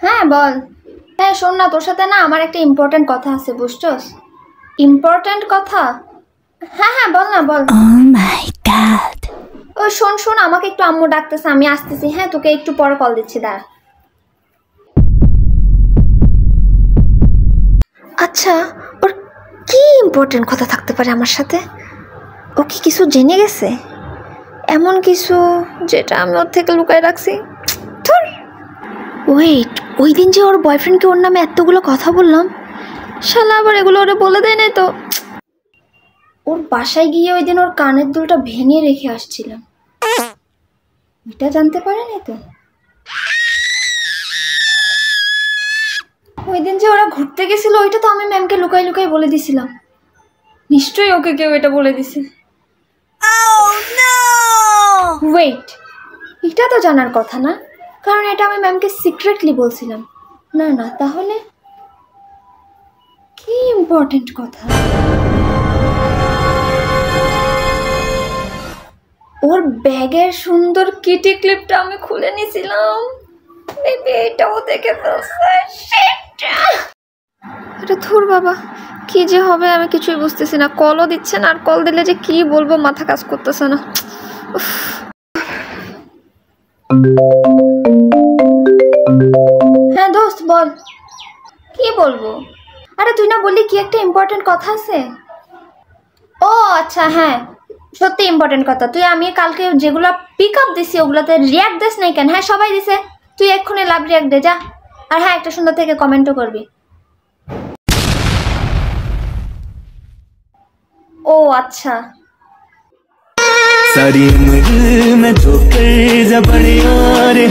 হ্যাঁ বল। হ্যাঁ শোন না, তোর সাথে না আমার একটা ইম্পর্টেন্ট কথা আছে, বুঝছস? ইম্পর্টেন্ট কথা? হ্যাঁ হ্যাঁ বল না, বল। Oh my god. ও শোন শোন, আমাকে একটু আম্মু ডাকতেছে, আমি আসতেছি। হ্যাঁ তোকে একটু পরে কল দিচ্ছি, দাঁড়া। আচ্ছা, ওর কি ইম্পর্টেন্ট কথা থাকতে পারে আমার সাথে? ও কি কিছু জেনে গেছে? এমন কিছু যেটা আমি ওর থেকে লুকায় রাখছি? ওয়েট, ওই দিন যে ওর বয়ফ্রেন্ডকে ওর নামে এতগুলো কথা বললাম, শালা আবার এগুলো ওরে বলে দেয় নাই তো? ওর বাসায় গিয়ে ওই দিন ওর কানের দুলটা ভেঙে রেখে আসছিলাম, এটা জানতে পারে নাই তো? ওই দিন যে ওরা ঘুরতে গেছিল, ওইটা তো আমি ম্যামকে লুকাই লুকাই বলে দিছিলাম। নিশ্চয়ই ওকে কেউ এটা বলে দিছে। Oh no! ওয়েট, এটা তো জানার কথা না, কারণ এটা আমি ম্যামকে সিক্রেটলি বলছিলাম। না না, তাহলে কি ইম্পর্টেন্ট কথা? ওর ব্যাগের সুন্দর কিটি ক্লিপটা আমি খুলে নিয়েছিলাম, বেবি এটাও দেখে ফেলছে। এটা ধুর বাবা, কি যে হবে আমি কিছুই বুঝতেছি না। কলও দিচ্ছে না, আর কল দিলে যে কি বলবো মাথা কাজ করতেছে না। হ্যাঁ দোস্ত বল, কি বলবো? আরে তুই না বললি কি একটা ইম্পর্টেন্ট কথা আছে? ও আচ্ছা, হ্যাঁ সত্যি ইম্পর্টেন্ট কথা। তুই আমি কালকে যেগুলো পিক আপ দিছি ওগুলোতে রিয়াক্ট দিস নাই কেন? হ্যাঁ সবাই দিছে, তুই এক্ষুনি লাভ রিয়াক্ট দে যা। আর হ্যাঁ একটা সুন্দর থেকে কমেন্টও করবি। ও আচ্ছা। सारी उम्र में जो कर जबड़िया रे